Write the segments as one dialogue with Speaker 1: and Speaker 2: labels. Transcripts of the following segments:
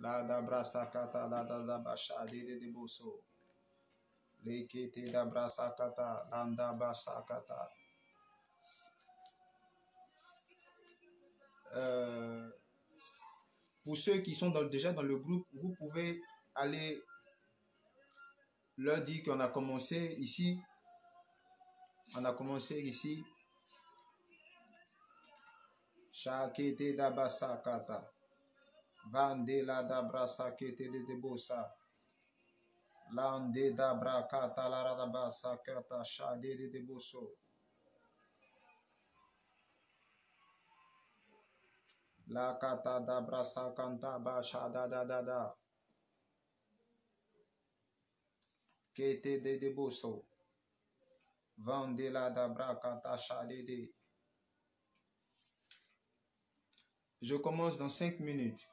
Speaker 1: La da brasakata la da basha de boso. Lekete da brasakata landa basakata. Pour ceux qui sont déjà dans le groupe, vous pouvez aller leur dire qu'on a commencé ici. On a commencé ici. Shakete da basakata. Vandela da brasakete de bosa. Lande da brakata la da basakata shade de boso. La kata da brasakanta basha da. Kete de boso. Vandela da brakata shade de. Je commence dans 5 minutes.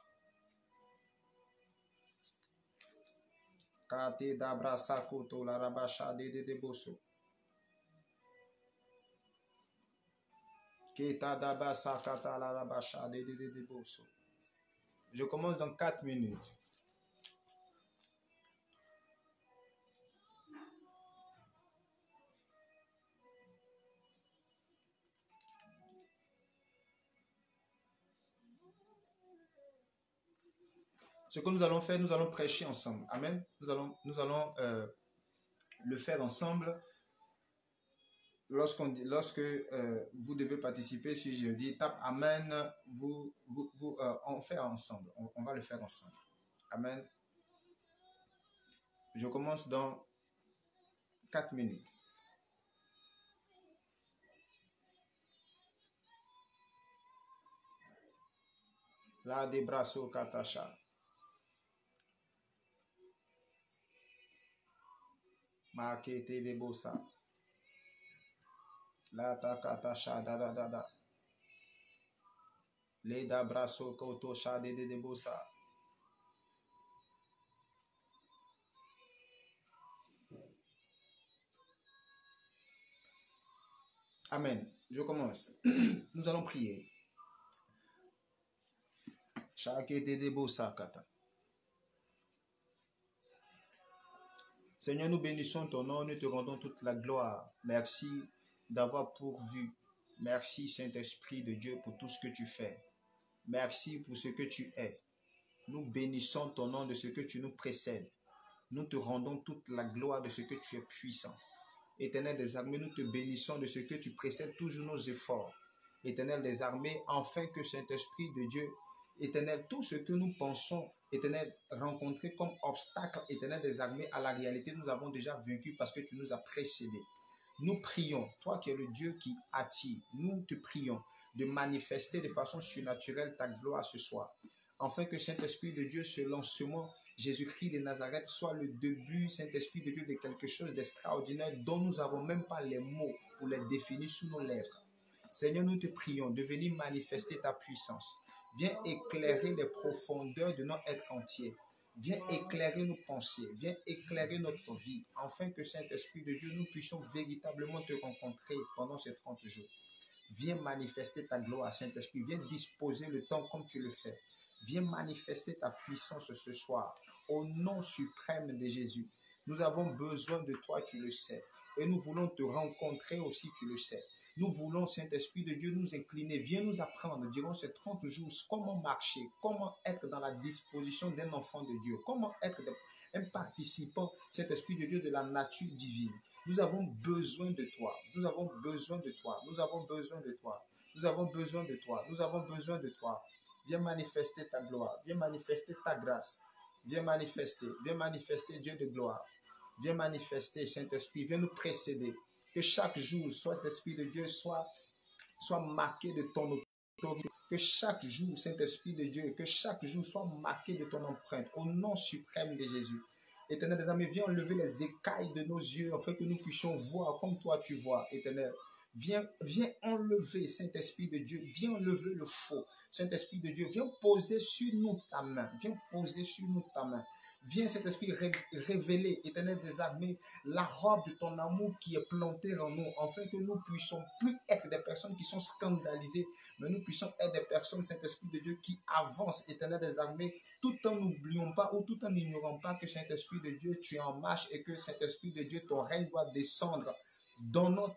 Speaker 1: Kate da brasakoto la rabasha de boso. Keta da basakata la rabasha de boso. Je commence dans 4 minutes. Ce que nous allons faire, nous allons prêcher ensemble. Amen. Nous allons le faire ensemble. Lorsque vous devez participer, si je dis tape Amen, on fait ensemble. On va le faire ensemble. Amen. Je commence dans 4 minutes. La de brasso katasha. Makete de bosa. La takatasha da. Le da brasso kotosha de bosa. Amen. Je commence. Nous allons prier. Shakete de bosa kata. Seigneur, nous bénissons ton nom, nous te rendons toute la gloire. Merci d'avoir pourvu. Merci Saint-Esprit de Dieu pour tout ce que tu fais. Merci pour ce que tu es. Nous bénissons ton nom de ce que tu nous précèdes. Nous te rendons toute la gloire de ce que tu es puissant. Éternel des armées, nous te bénissons de ce que tu précèdes toujours nos efforts. Éternel des armées, afin que Saint-Esprit de Dieu, Éternel, tout ce que nous pensons, Éternel, rencontrer comme obstacle, Éternel des armées, à la réalité, nous avons déjà vaincu parce que tu nous as précédés. Nous prions, toi qui es le Dieu qui attire, nous te prions de manifester de façon surnaturelle ta gloire ce soir. Afin que Saint-Esprit de Dieu, ce lancement, Jésus-Christ de Nazareth, soit le début, Saint-Esprit de Dieu, de quelque chose d'extraordinaire dont nous n'avons même pas les mots pour les définir sous nos lèvres. Seigneur, nous te prions de venir manifester ta puissance. Viens éclairer les profondeurs de notre être entier. Viens éclairer nos pensées. Viens éclairer notre vie. Afin que Saint-Esprit de Dieu, nous puissions véritablement te rencontrer pendant ces 30 jours. Viens manifester ta gloire, Saint-Esprit. Viens disposer le temps comme tu le fais. Viens manifester ta puissance ce soir. Au nom suprême de Jésus. Nous avons besoin de toi, tu le sais. Et nous voulons te rencontrer aussi, tu le sais. Nous voulons, Saint-Esprit de Dieu, nous incliner. Viens nous apprendre durant ces 30 jours comment marcher, comment être dans la disposition d'un enfant de Dieu, comment être un participant, Saint-Esprit de Dieu, de la nature divine. Nous avons besoin de toi. Nous avons besoin de toi. Nous avons besoin de toi. Nous avons besoin de toi. Nous avons besoin de toi. Viens manifester ta gloire. Viens manifester ta grâce. Viens manifester Dieu de gloire. Viens manifester, Saint-Esprit. Viens nous précéder. Que chaque jour, soit l'Esprit de Dieu soit marqué de ton autorité. Que chaque jour, Saint-Esprit de Dieu, que chaque jour soit marqué de ton empreinte. Au nom suprême de Jésus. Éternel des armées, viens enlever les écailles de nos yeux afin que nous puissions voir comme toi tu vois, Éternel. Viens enlever, Saint-Esprit de Dieu, viens enlever le faux. Saint-Esprit de Dieu, viens poser sur nous ta main. Viens poser sur nous ta main. Viens, Saint-Esprit, révéler, Éternel des armées, la robe de ton amour qui est plantée en nous, afin que nous puissions plus être des personnes qui sont scandalisées, mais nous puissions être des personnes, Saint-Esprit de Dieu, qui avancent, Éternel des armées, tout en n'oubliant pas ou tout en n'ignorant pas que Saint-Esprit de Dieu, tu es en marche et que Saint-Esprit de Dieu, ton règne doit descendre dans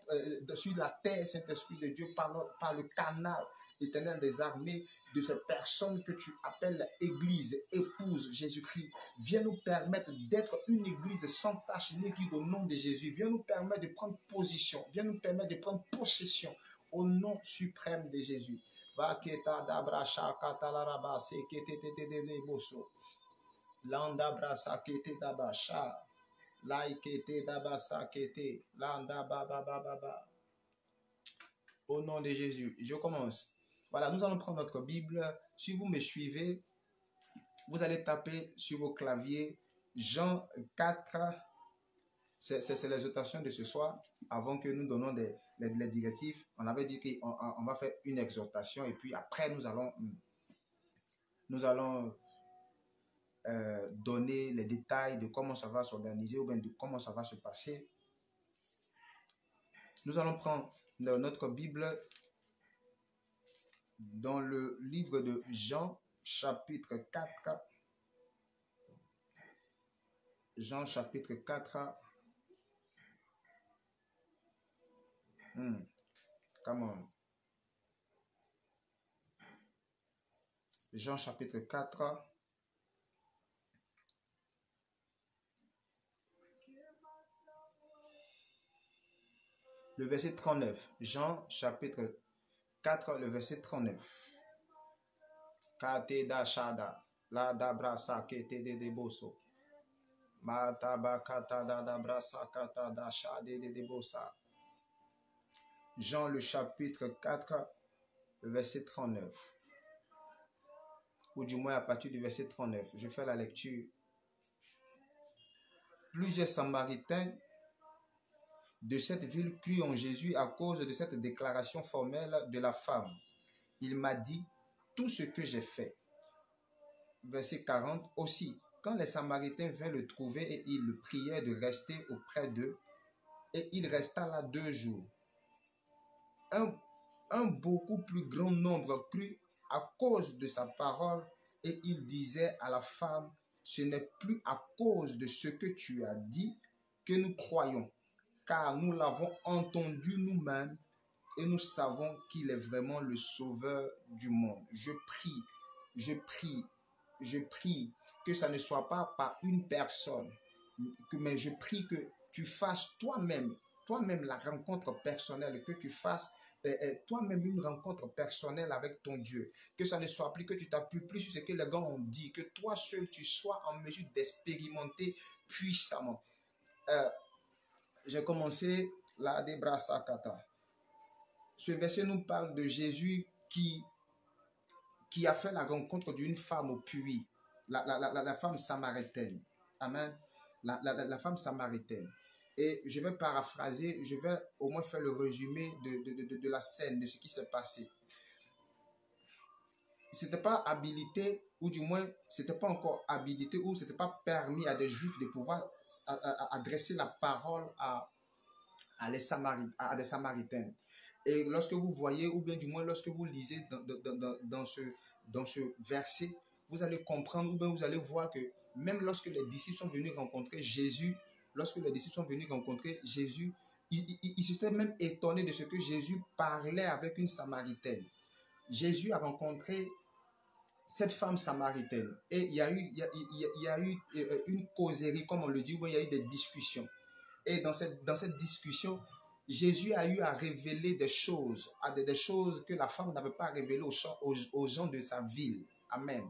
Speaker 1: sur la terre, Saint-Esprit de Dieu, par le canal éternel des armées de ces personnes que tu appelles Église, épouse Jésus-Christ. Viens nous permettre d'être une Église sans tache ni ride au nom de Jésus. Viens nous permettre de prendre position. Viens nous permettre de prendre possession au nom suprême de Jésus. Landa brasa kete dabasha. Laikete dabasa kete. Landa baba baba. Au nom de Jésus. Je commence. Voilà, nous allons prendre notre Bible. Si vous me suivez, vous allez taper sur vos claviers Jean 4. C'est l'exhortation de ce soir. Avant que nous donnions les directives, on avait dit qu'on va faire une exhortation et puis après nous allons donner les détails de comment ça va s'organiser ou bien de comment ça va se passer. Nous allons prendre notre Bible dans le livre de Jean, chapitre 4. Jean, chapitre 4. Come on. Jean, chapitre 4. Le verset 39. Jean, chapitre 4, le verset 39. Kate da shada, la da brasa kete de deboso. Mataba kata da brasa kata da shade de debosa. Jean, le chapitre 4, le verset 39. Ou du moins à partir du verset 39. Je fais la lecture. Plusieurs Samaritains de cette ville crurent en Jésus à cause de cette déclaration formelle de la femme. Il m'a dit tout ce que j'ai fait. Verset 40. Aussi, quand les Samaritains vinrent le trouver et ils le prièrent de rester auprès d'eux, et il resta là 2 jours. Un beaucoup plus grand nombre crut à cause de sa parole, et il disait à la femme, ce n'est plus à cause de ce que tu as dit que nous croyons, car nous l'avons entendu nous-mêmes et nous savons qu'il est vraiment le sauveur du monde. Je prie que ça ne soit pas par une personne, mais je prie que tu fasses toi-même la rencontre personnelle, que tu fasses toi-même une rencontre personnelle avec ton Dieu, que ça ne soit plus que tu t'appuies plus sur ce que les gens ont dit, que toi seul tu sois en mesure d'expérimenter puissamment. J'ai commencé la Debrasa Kata. Ce verset nous parle de Jésus qui a fait la rencontre d'une femme au puits, la femme samaritaine. Amen. La femme samaritaine. Et je vais paraphraser, je vais au moins faire le résumé de la scène, de ce qui s'est passé. Ce n'était pas habilité, ou du moins, ce n'était pas encore habilité, ou ce n'était pas permis à des Juifs de pouvoir adresser la parole à des Samaritains. Et lorsque vous voyez, ou bien du moins lorsque vous lisez dans ce verset, vous allez comprendre, ou bien vous allez voir que même lorsque les disciples sont venus rencontrer Jésus, ils s'étaient même étonnés de ce que Jésus parlait avec une Samaritaine. Jésus a rencontré cette femme samaritaine et il y a eu une causerie, comme on le dit, où il y a eu des discussions. Et dans cette discussion, Jésus a eu à révéler des choses que la femme n'avait pas révélées aux gens de sa ville. Amen.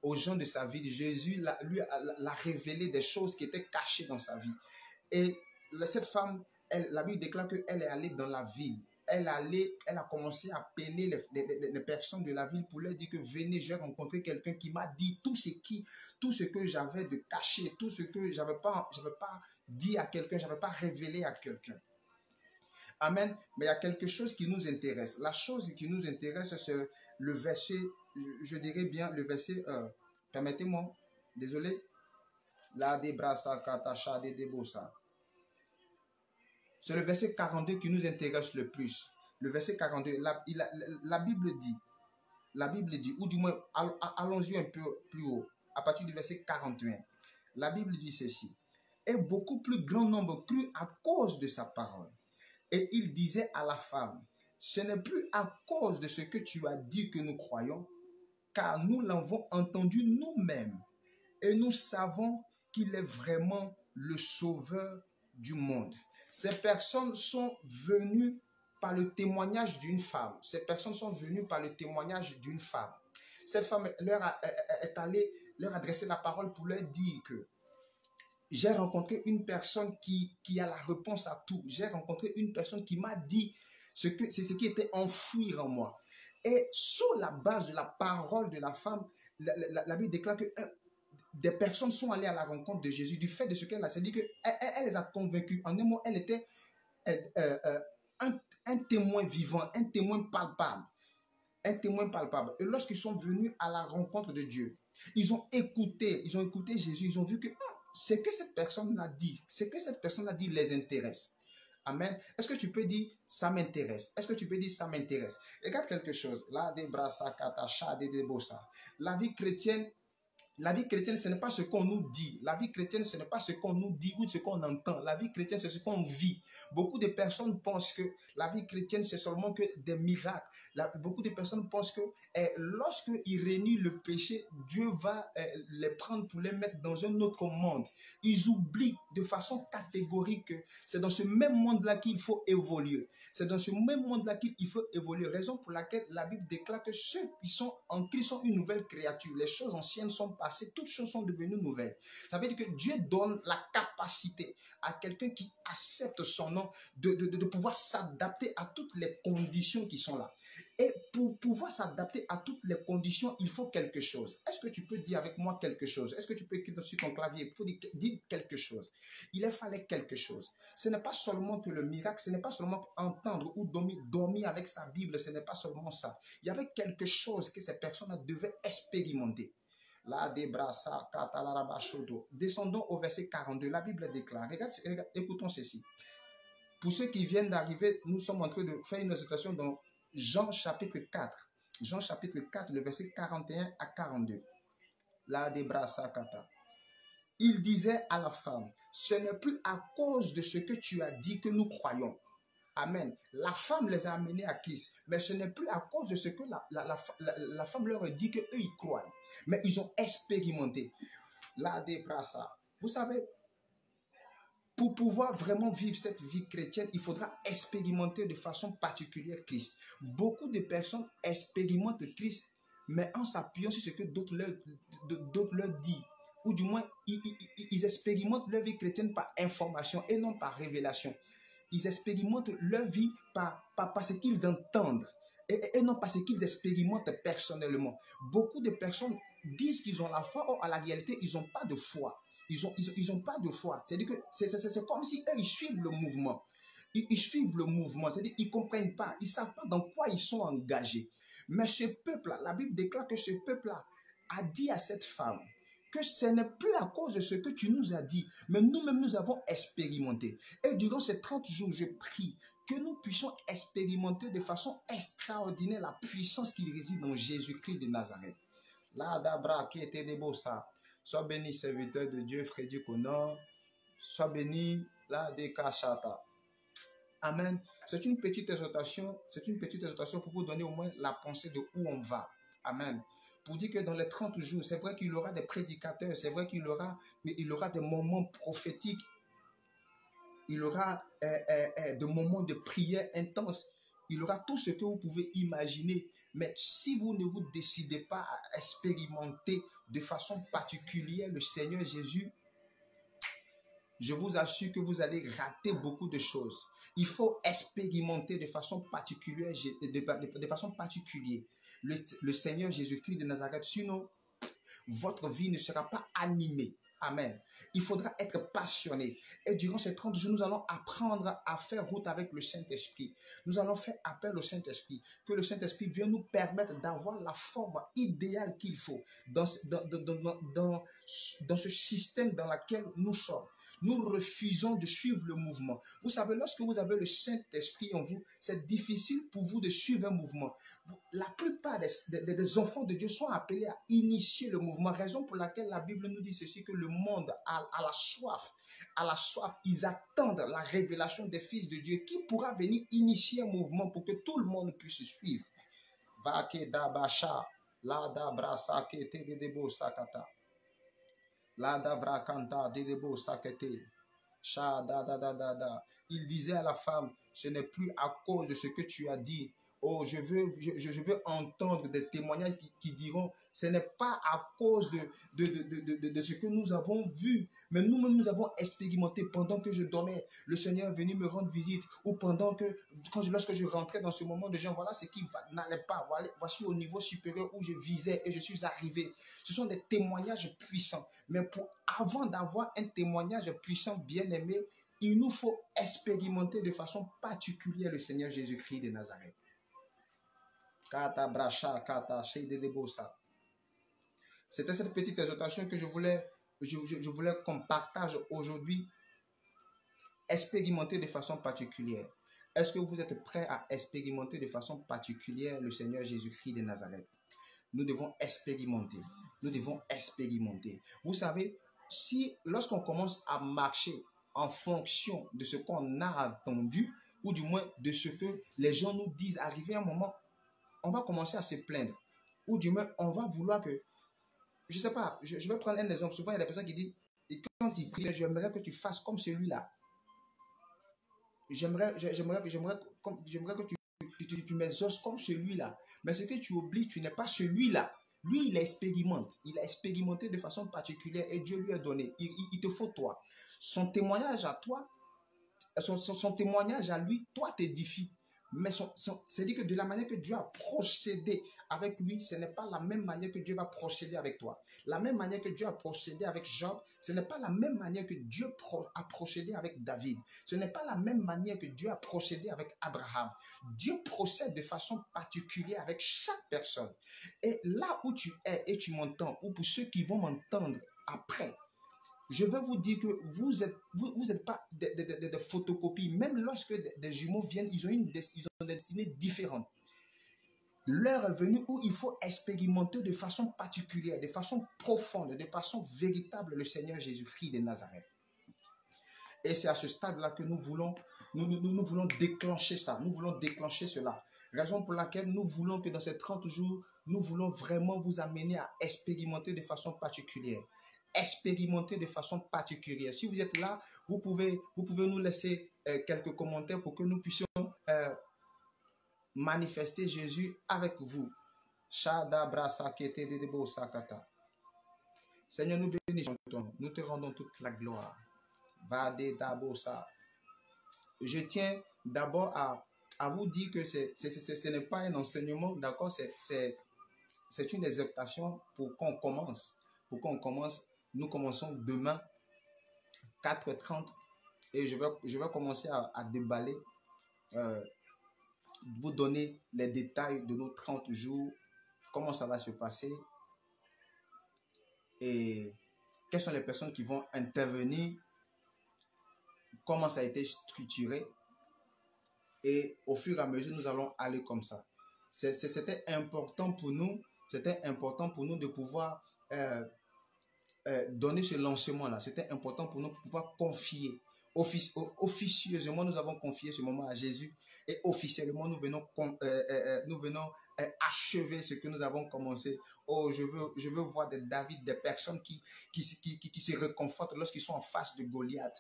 Speaker 1: Aux gens de sa ville, Jésus lui a révélé des choses qui étaient cachées dans sa vie. Et cette femme, la Bible déclare qu'elle est allée dans la ville. Elle a commencé à appeler les personnes de la ville pour leur dire que venez, j'ai rencontré quelqu'un qui m'a dit tout ce que j'avais de caché, tout ce que j'avais pas dit à quelqu'un, j'avais pas révélé à quelqu'un. Amen. Mais il y a quelque chose qui nous intéresse. La chose qui nous intéresse, c'est le verset, je dirais bien le verset, permettez-moi, désolé, la debrasa katacha de debosa. C'est le verset 42 qui nous intéresse le plus. Le verset 42, la Bible dit, ou du moins, allons-y un peu plus haut. à partir du verset 41. La Bible dit ceci. Et beaucoup plus grand nombre crut à cause de sa parole. Et il disait à la femme, ce n'est plus à cause de ce que tu as dit que nous croyons, car nous l'avons entendu nous-mêmes. Et nous savons qu'il est vraiment le sauveur du monde. Ces personnes sont venues par le témoignage d'une femme. Ces personnes sont venues par le témoignage d'une femme. Cette femme est allée leur adresser la parole pour leur dire que j'ai rencontré une personne qui a la réponse à tout. J'ai rencontré une personne qui m'a dit c'est ce qui était enfoui en moi. Et sur la base de la parole de la femme, la Bible déclare que des personnes sont allées à la rencontre de Jésus du fait de ce qu'elle a. C'est-à-dire qu'elle les a convaincus. En un mot, elle était un témoin vivant, un témoin palpable. Un témoin palpable. Et lorsqu'ils sont venus à la rencontre de Dieu, ils ont écouté Jésus, ils ont vu que ce que cette personne a dit, les intéresse. Amen. Est-ce que tu peux dire ça m'intéresse? Est-ce que tu peux dire ça m'intéresse? Regarde quelque chose. Là, des brassa, katacha, des bossa. La vie chrétienne, ce n'est pas ce qu'on nous dit. La vie chrétienne, ce n'est pas ce qu'on nous dit ou ce qu'on entend. La vie chrétienne, c'est ce qu'on vit. Beaucoup de personnes pensent que la vie chrétienne, c'est seulement que des miracles. Beaucoup de personnes pensent que lorsqu'ils renient le péché, Dieu va les prendre pour les mettre dans un autre monde. Ils oublient de façon catégorique que c'est dans ce même monde-là qu'il faut évoluer. C'est dans ce même monde-là qu'il faut évoluer. Raison pour laquelle la Bible déclare que ceux qui sont en Christ sont une nouvelle créature. Les choses anciennes sont passées, toutes choses sont devenues nouvelles. Ça veut dire que Dieu donne la capacité à quelqu'un qui accepte son nom de pouvoir s'adapter à toutes les conditions qui sont là. Et pour pouvoir s'adapter à toutes les conditions, il faut quelque chose. Est-ce que tu peux dire avec moi quelque chose? Est-ce que tu peux écrire sur ton clavier? Il faut dire quelque chose. Il fallait quelque chose. Ce n'est pas seulement que le miracle, ce n'est pas seulement entendre ou dormir avec sa Bible, ce n'est pas seulement ça. Il y avait quelque chose que ces personnes devaient expérimenter. Là, des brassa, katalarabashodo. Descendons au verset 42. La Bible déclare. Regarde, écoutons ceci. Pour ceux qui viennent d'arriver, nous sommes en train de faire une citation dans Jean chapitre 4. Jean chapitre 4, le verset 41 à 42. Là, des brassa, kata. Il disait à la femme, ce n'est plus à cause de ce que tu as dit que nous croyons. Amen. La femme les a amenés à Christ, mais ce n'est plus à cause de ce que la femme leur a dit qu'eux ils croient. Mais ils ont expérimenté. La débrassa. Vous savez, pour pouvoir vraiment vivre cette vie chrétienne, il faudra expérimenter de façon particulière Christ. Beaucoup de personnes expérimentent Christ, mais en s'appuyant sur ce que d'autres leur disent. Ou du moins, ils expérimentent leur vie chrétienne par information et non par révélation. Ils expérimentent leur vie par ce qu'ils entendent et non par ce qu'ils expérimentent personnellement. Beaucoup de personnes disent qu'ils ont la foi, or à la réalité, ils n'ont pas de foi. Ils ont pas de foi. C'est-à-dire que c'est comme si eux, ils suivent le mouvement. Ils suivent le mouvement. C'est-à-dire qu'ils ne comprennent pas. Ils ne savent pas dans quoi ils sont engagés. Mais ce peuple-là, la Bible déclare que ce peuple-là a dit à cette femme que ce n'est plus à cause de ce que tu nous as dit, mais nous-mêmes nous avons expérimenté. Et durant ces 30 jours, je prie que nous puissions expérimenter de façon extraordinaire la puissance qui réside en Jésus-Christ de Nazareth. Là, d'Abra, qui était de beau ça. Sois béni, serviteur de Dieu, Frédéric Honor. Sois béni, là, des Kachata. Amen. C'est une petite exhortation pour vous donner au moins la pensée de où on va. Amen. Pour dire que dans les 30 jours, c'est vrai qu'il y aura des prédicateurs, c'est vrai qu'il y aura des moments prophétiques, il y aura des moments de prière intense, il y aura tout ce que vous pouvez imaginer. Mais si vous ne vous décidez pas à expérimenter de façon particulière le Seigneur Jésus, je vous assure que vous allez rater beaucoup de choses. Il faut expérimenter de façon particulière, le Seigneur Jésus-Christ de Nazareth. Sinon, votre vie ne sera pas animée. Amen. Il faudra être passionné. Et durant ces 30 jours, nous allons apprendre à faire route avec le Saint-Esprit. Nous allons faire appel au Saint-Esprit. Que le Saint-Esprit vienne nous permettre d'avoir la forme idéale qu'il faut dans ce système dans lequel nous sommes. Nous refusons de suivre le mouvement. Vous savez, lorsque vous avez le Saint-Esprit en vous, c'est difficile pour vous de suivre un mouvement. La plupart des enfants de Dieu sont appelés à initier le mouvement, raison pour laquelle la Bible nous dit ceci, que le monde a la soif. À la soif, ils attendent la révélation des fils de Dieu qui pourra venir initier un mouvement pour que tout le monde puisse suivre. Vake dabasha, la dabrasa kete de debo sakata, la dabra kanta de debo sakete, sha da da da da da. Il disait à la femme, ce n'est plus à cause de ce que tu as dit. Oh, je veux entendre des témoignages qui diront, ce n'est pas à cause de ce que nous avons vu, mais nous-mêmes nous avons expérimenté pendant que je dormais. Le Seigneur est venu me rendre visite, ou lorsque je rentrais dans ce moment de jeûne, voilà ce qui n'allait pas. Voici au niveau supérieur où je visais et je suis arrivé. Ce sont des témoignages puissants. Mais avant d'avoir un témoignage puissant, bien aimé, il nous faut expérimenter de façon particulière le Seigneur Jésus-Christ de Nazareth. C'était cette petite exhortation que je voulais qu'on partage aujourd'hui. Expérimenter de façon particulière. Est-ce que vous êtes prêts à expérimenter de façon particulière le Seigneur Jésus-Christ de Nazareth? Nous devons expérimenter. Nous devons expérimenter. Vous savez, lorsqu'on commence à marcher en fonction de ce qu'on a entendu, ou du moins de ce que les gens nous disent, arrivé à un moment, on va commencer à se plaindre. Ou du moins, on va vouloir que, je ne sais pas, je vais prendre un exemple. Souvent, il y a des personnes qui disent, et quand ils prient, j'aimerais que tu fasses comme celui-là. J'aimerais que tu m'exauces comme celui-là. Mais ce que tu oublies, tu n'es pas celui-là. Lui, il expérimente. Il a expérimenté de façon particulière et Dieu lui a donné. Il te faut toi. Son témoignage à toi, son témoignage à lui, toi t'édifie. Mais c'est-à-dire que de la manière que Dieu a procédé avec lui, ce n'est pas la même manière que Dieu va procéder avec toi. La même manière que Dieu a procédé avec Job, ce n'est pas la même manière que Dieu a procédé avec David. Ce n'est pas la même manière que Dieu a procédé avec Abraham. Dieu procède de façon particulière avec chaque personne. Et là où tu es et tu m'entends, ou pour ceux qui vont m'entendre après, je vais vous dire que vous êtes pas des photocopies. Même lorsque des jumeaux viennent, ils ont des destinées différentes. L'heure est venue où il faut expérimenter de façon particulière, de façon profonde, de façon véritable le Seigneur Jésus-Christ de Nazareth. Et c'est à ce stade-là que nous voulons déclencher ça. Nous voulons déclencher cela. Raison pour laquelle nous voulons que dans ces 30 jours, nous voulons vraiment vous amener à expérimenter de façon particulière. Expérimenter de façon particulière. Si vous êtes là, vous pouvez nous laisser quelques commentaires pour que nous puissions manifester Jésus avec vous. Seigneur, nous bénissons ton nom. Nous te rendons toute la gloire. Je tiens d'abord à vous dire que ce n'est pas un enseignement, d'accord, c'est une exhortation pour qu'on commence. Nous commençons demain 4h30 et je vais commencer à déballer, vous donner les détails de nos 30 jours, comment ça va se passer et quelles sont les personnes qui vont intervenir, comment ça a été structuré et au fur et à mesure nous allons aller comme ça. C'était important pour nous de pouvoir donner ce lancement-là. C'était important pour nous de pouvoir confier. Officieusement, nous avons confié ce moment à Jésus et officiellement, nous venons achever ce que nous avons commencé. Oh, je veux voir des David, des personnes qui se réconfortent lorsqu'ils sont en face de Goliath.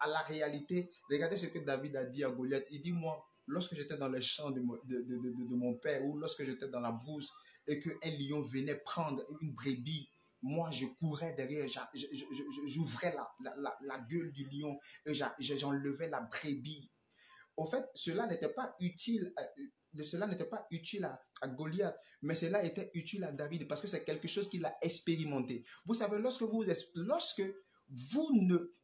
Speaker 1: À la réalité, regardez ce que David a dit à Goliath. Il dit, moi, lorsque j'étais dans les champs de mon père ou lorsque j'étais dans la brousse et qu'un lion venait prendre une brebis, moi, je courais derrière, j'ouvrais la gueule du lion et j'enlevais la brebis. Au fait, cela n'était pas utile à Goliath, mais cela était utile à David parce que c'est quelque chose qu'il a expérimenté. Vous savez, lorsque vous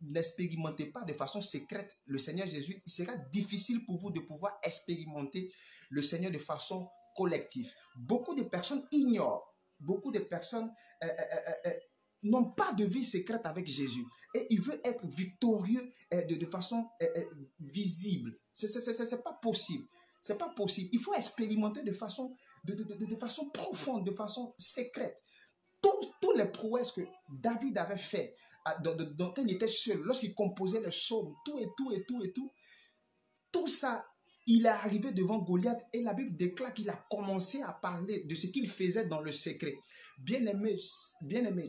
Speaker 1: n'expérimentez pas de façon secrète le Seigneur Jésus, il sera difficile pour vous de pouvoir expérimenter le Seigneur de façon collective. Beaucoup de personnes ignorent, beaucoup de personnes n'ont pas de vie secrète avec Jésus. Et il veut être victorieux de façon visible. C'est pas possible. C'est pas possible. Il faut expérimenter de façon, de façon profonde, de façon secrète. Tous les prouesses que David avait fait, dont il était seul, lorsqu'il composait les psaumes, tout ça, il est arrivé devant Goliath et la Bible déclare qu'il a commencé à parler de ce qu'il faisait dans le secret. Bien-aimé,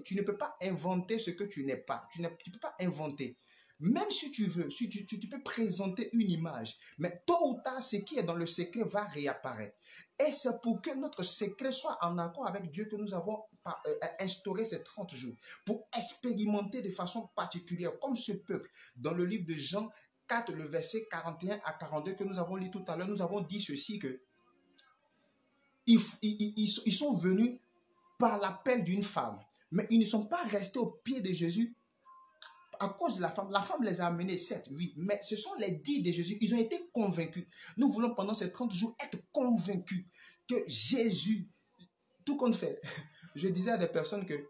Speaker 1: tu ne peux pas inventer ce que tu n'es pas. Tu ne peux pas inventer. Même si tu veux, si tu peux présenter une image, mais tôt ou tard, ce qui est dans le secret va réapparaître. Et c'est pour que notre secret soit en accord avec Dieu que nous avons instauré ces 30 jours, pour expérimenter de façon particulière, comme ce peuple. Dans le livre de Jean 4, le verset 41 à 42 que nous avons lu tout à l'heure, nous avons dit ceci, que ils sont venus par l'appel d'une femme, mais ils ne sont pas restés au pied de Jésus à cause de la femme. La femme les a amenés, certes, oui, mais ce sont les dits de Jésus. Ils ont été convaincus. Nous voulons pendant ces 30 jours être convaincus que Jésus, tout compte fait, je disais à des personnes que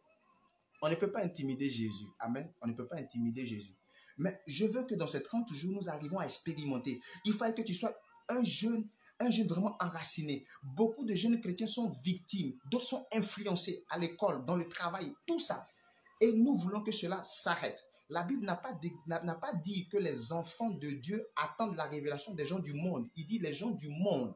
Speaker 1: on ne peut pas intimider Jésus. Amen. On ne peut pas intimider Jésus. Mais je veux que dans ces 30 jours, nous arrivons à expérimenter. Il faut que tu sois un jeune vraiment enraciné. Beaucoup de jeunes chrétiens sont victimes, d'autres sont influencés à l'école, dans le travail, tout ça. Et nous voulons que cela s'arrête. La Bible n'a pas dit que les enfants de Dieu attendent la révélation des gens du monde. Il dit les gens du monde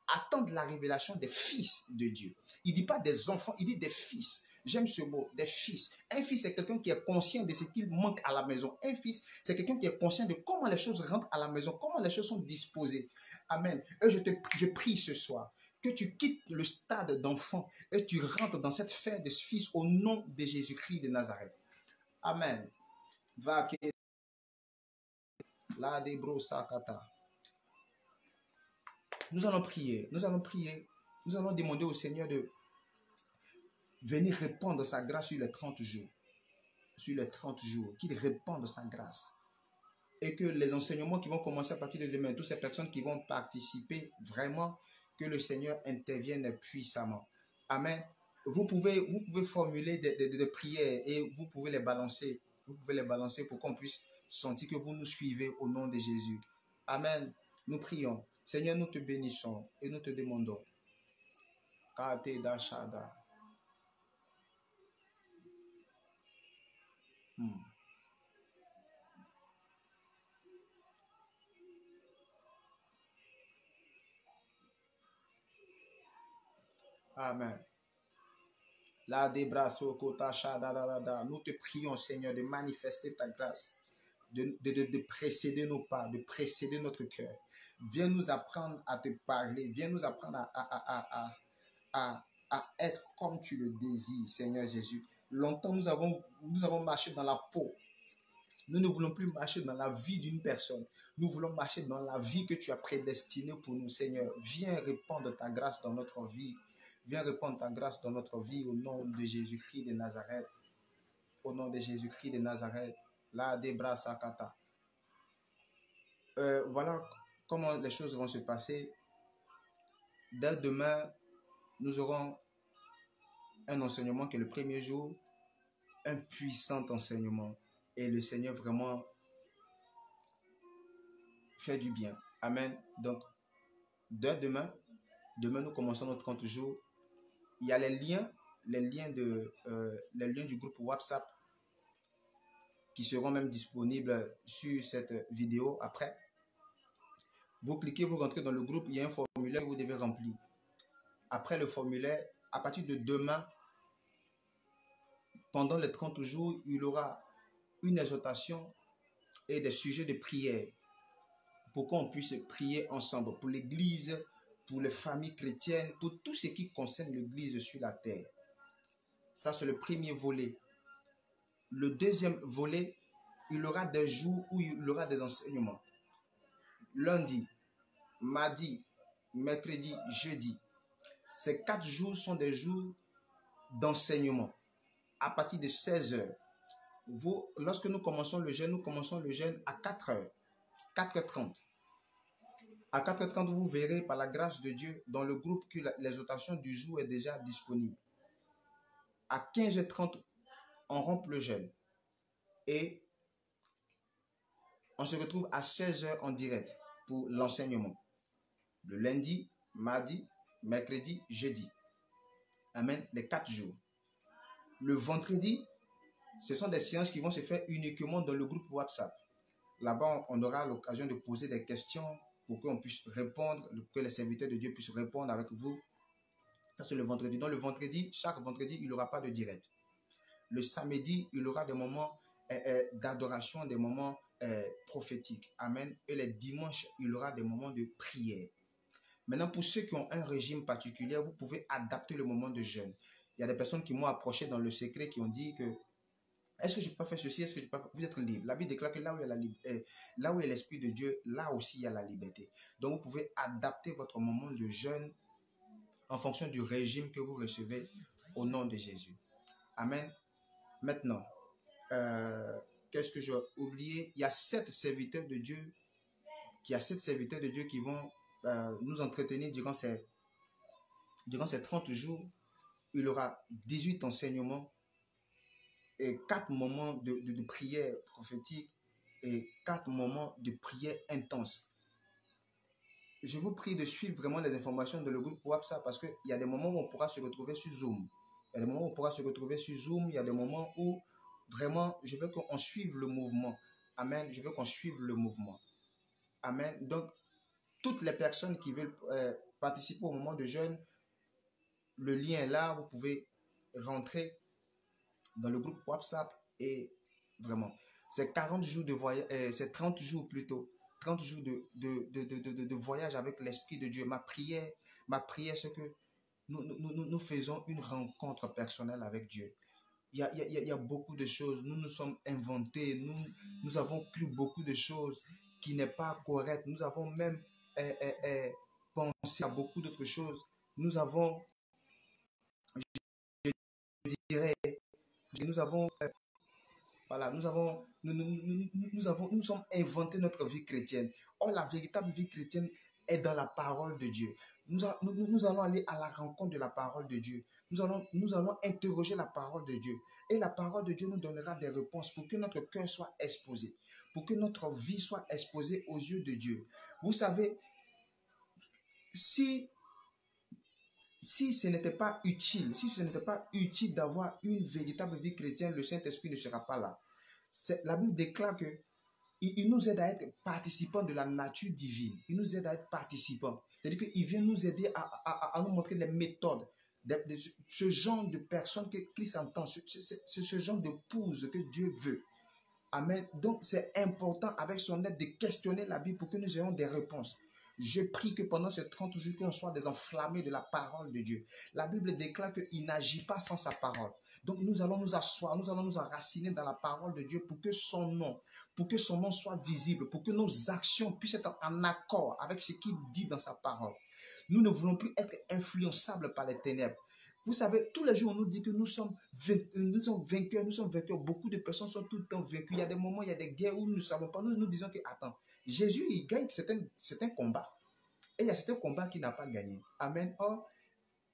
Speaker 1: attendent la révélation des fils de Dieu. Il ne dit pas des enfants, il dit des fils. J'aime ce mot, des fils. Un fils, c'est quelqu'un qui est conscient de ce qu'il manque à la maison. Un fils, c'est quelqu'un qui est conscient de comment les choses rentrent à la maison, comment les choses sont disposées. Amen. Et je prie ce soir que tu quittes le stade d'enfant et tu rentres dans cette sphère de fils au nom de Jésus-Christ de Nazareth. Amen. Va la debro sakata. Nous allons prier. Nous allons demander au Seigneur de venir répandre sa grâce sur les 30 jours. Sur les 30 jours. Qu'il répande sa grâce. Et que les enseignements qui vont commencer à partir de demain, toutes ces personnes qui vont participer, vraiment, que le Seigneur intervienne puissamment. Amen. Vous pouvez formuler des prières et vous pouvez les balancer. Vous pouvez les balancer pour qu'on puisse sentir que vous nous suivez au nom de Jésus. Amen. Nous prions. Seigneur, nous te bénissons et nous te demandons. Amen. La débrasso kotacha da da da da. Nous te prions, Seigneur, de manifester ta grâce, de précéder nos pas, de précéder notre cœur. Viens nous apprendre à te parler. Viens nous apprendre à être comme tu le désires, Seigneur Jésus. Longtemps, nous avons marché dans la peau. Nous ne voulons plus marcher dans la vie d'une personne. Nous voulons marcher dans la vie que tu as prédestinée pour nous, Seigneur. Viens répandre ta grâce dans notre vie. Viens répandre ta grâce dans notre vie au nom de Jésus-Christ de Nazareth. Au nom de Jésus-Christ de Nazareth. La debra sakata. Voilà comment les choses vont se passer. Dès demain, nous aurons un enseignement qui est le premier jour, un puissant enseignement. Et le Seigneur vraiment fait du bien. Amen. Donc, dès demain, nous commençons nos 30 jours. Il y a les liens du groupe WhatsApp qui seront même disponibles sur cette vidéo après. Vous cliquez, vous rentrez dans le groupe, il y a un formulaire que vous devez remplir. Après le formulaire, à partir de demain, pendant les 30 jours, il y aura une exhortation et des sujets de prière pour qu'on puisse prier ensemble pour l'Église, pour les familles chrétiennes, pour tout ce qui concerne l'Église sur la terre. Ça, c'est le premier volet. Le deuxième volet, il y aura des jours où il y aura des enseignements. Lundi, mardi, mercredi, jeudi. Ces 4 jours sont des jours d'enseignement. À partir de 16 heures. Lorsque nous commençons le jeûne à 4 heures. 4h30. À 4h30, vous verrez par la grâce de Dieu dans le groupe que l'exhortation du jour est déjà disponible. À 15h30, on rompt le jeûne. Et On se retrouve à 16 h en direct pour l'enseignement. Le lundi, mardi, mercredi, jeudi. Amen. Les 4 jours. Le vendredi, ce sont des séances qui vont se faire uniquement dans le groupe WhatsApp. Là-bas, on aura l'occasion de poser des questions pour qu'on puisse répondre, que les serviteurs de Dieu puissent répondre avec vous. Ça, c'est le vendredi. Donc, le vendredi, chaque vendredi, il n'y aura pas de direct. Le samedi, il y aura des moments d'adoration, des moments prophétiques. Amen. Et les dimanches, il y aura des moments de prière. Maintenant, pour ceux qui ont un régime particulier, vous pouvez adapter le moment de jeûne. Il y a des personnes qui m'ont approché dans le secret qui ont dit que est-ce que je peux faire ceci, est-ce que je peux faire... Vous êtes libre. La Bible déclare que là où il y a l'Esprit de Dieu, là aussi il y a la liberté. Donc vous pouvez adapter votre moment de jeûne en fonction du régime que vous recevez au nom de Jésus. Amen. Maintenant, qu'est-ce que j'ai oublié? Il y a 7 serviteurs de Dieu qui vont nous entretenir durant ces 30 jours. Il y aura 18 enseignements et 4 moments de prière prophétique et 4 moments de prière intense. Je vous prie de suivre vraiment les informations de le groupe WhatsApp parce qu'il y a des moments où on pourra se retrouver sur Zoom. Il y a des moments où on pourra se retrouver sur Zoom. Il y a des moments où vraiment, je veux qu'on suive le mouvement. Amen. Je veux qu'on suive le mouvement. Amen. Donc, toutes les personnes qui veulent participer au moment de jeûne, le lien est là. Vous pouvez rentrer dans le groupe WhatsApp et vraiment, c'est 40 jours de voyage, c'est 30 jours plutôt, 30 jours de voyage avec l'Esprit de Dieu. Ma prière, c'est que nous faisons une rencontre personnelle avec Dieu. Il y a beaucoup de choses. Nous nous sommes inventés. Nous avons cru beaucoup de choses qui n'est pas correctes. Nous avons même pensé à beaucoup d'autres choses. Nous avons, je dirais, nous avons, voilà, nous sommes inventé notre vie chrétienne. Or, la véritable vie chrétienne est dans la parole de Dieu. Nous allons aller à la rencontre de la parole de Dieu. Nous allons interroger la parole de Dieu. Et la parole de Dieu nous donnera des réponses pour que notre cœur soit exposé, pour que notre vie soit exposée aux yeux de Dieu. Vous savez, si ce n'était pas utile d'avoir une véritable vie chrétienne, le Saint-Esprit ne sera pas là. La Bible déclare que il nous aide à être participants de la nature divine. Il nous aide à être participants. C'est-à-dire qu'il vient nous aider à nous montrer les méthodes, ce genre de personnes que Christ entend, ce genre d'épouse que Dieu veut. Amen. Donc, c'est important avec son aide de questionner la Bible pour que nous ayons des réponses. Je prie que pendant ces 30 jours, qu'on soit des enflammés de la parole de Dieu. La Bible déclare qu'il n'agit pas sans sa parole. Donc, nous allons nous asseoir, nous allons nous enraciner dans la parole de Dieu pour que son nom soit visible, pour que nos actions puissent être en accord avec ce qu'il dit dans sa parole. Nous ne voulons plus être influençables par les ténèbres. Vous savez, tous les jours, on nous dit que nous sommes vainqueurs, nous sommes vainqueurs. Beaucoup de personnes sont tout le temps vaincues. Il y a des moments, il y a des guerres où nous ne savons pas. Nous disons que, attends, Jésus, il gagne certains combats. Et il y a certains combats qu'il n'a pas gagné. Amen. Or,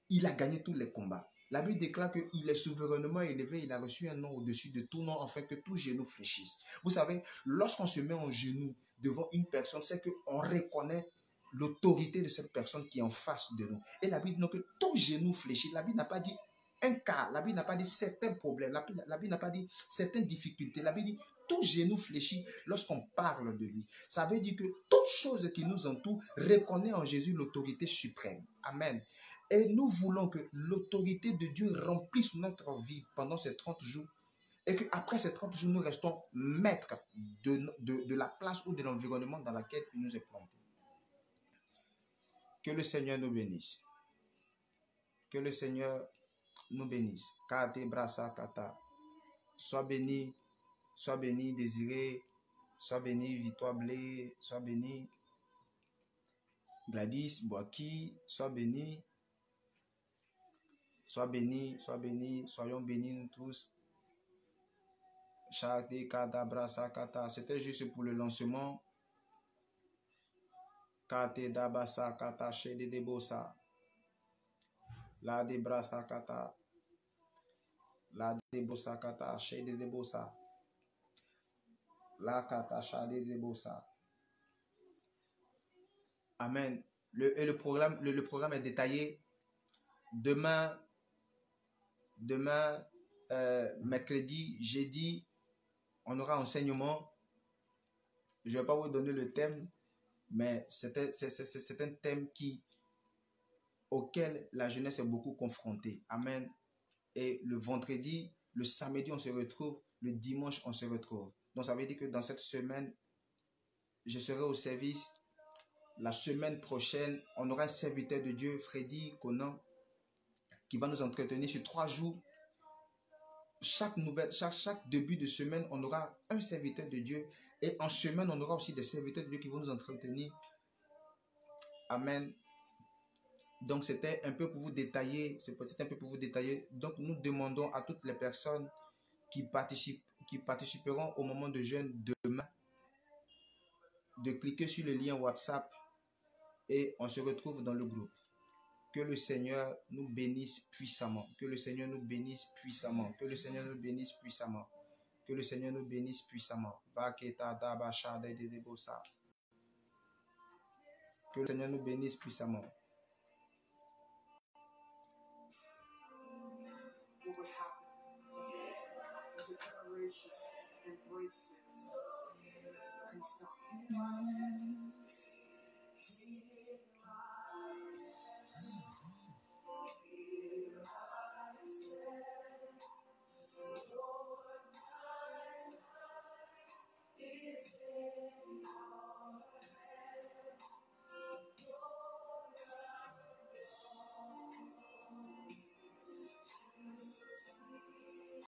Speaker 1: il a gagné tous les combats. La Bible déclare qu'il est souverainement élevé, il a reçu un nom au-dessus de tout nom, afin que tout genou fléchisse. Vous savez, lorsqu'on se met en genou devant une personne, c'est qu'on reconnaît l'autorité de cette personne qui est en face de nous. Et la Bible dit que tout genou fléchit. La Bible n'a pas dit un cas, la Bible n'a pas dit certains problèmes, la Bible n'a pas dit certaines difficultés. La Bible dit tout genou fléchit lorsqu'on parle de lui. Ça veut dire que toute chose qui nous entoure reconnaît en Jésus l'autorité suprême. Amen. Et nous voulons que l'autorité de Dieu remplisse notre vie pendant ces 30 jours. Et qu'après ces 30 jours, nous restons maîtres de la place ou de l'environnement dans lequel il nous est planté. Que le Seigneur nous bénisse. Que le Seigneur nous bénisse. Kate brasa kata. Sois béni, Désiré. Sois béni, Victoire Blé. Sois béni, Gladys Boaki. Sois béni. Sois béni, soyons bénis nous tous. Chate kata brasa kata. C'était juste pour le lancement. Kate dabasa kata shede debosa. La de brasa kata. La de bosa kata shede debosa. La katacha de debosa. Amen. Le programme est détaillé. Demain, mercredi, jeudi, on aura enseignement. Je ne vais pas vous donner le thème, mais c'est un thème auquel la jeunesse est beaucoup confrontée. Amen. Et le vendredi, le samedi, on se retrouve. Le dimanche, on se retrouve. Donc, ça veut dire que dans cette semaine, je serai au service. La semaine prochaine, on aura un serviteur de Dieu, Freddy Conan, qui va nous entretenir sur 3 jours. Chaque début de semaine, on aura un serviteur de Dieu. Et en semaine, on aura aussi des serviteurs de Dieu qui vont nous entretenir. Amen. Donc, c'était un peu pour vous détailler. Donc, nous demandons à toutes les personnes qui participeront au moment de jeûne demain de cliquer sur le lien WhatsApp et on se retrouve dans le groupe. Que le Seigneur nous bénisse puissamment. Que le Seigneur nous bénisse puissamment. Que le Seigneur nous bénisse puissamment. Que le Seigneur nous bénisse puissamment. Que le Seigneur nous bénisse puissamment.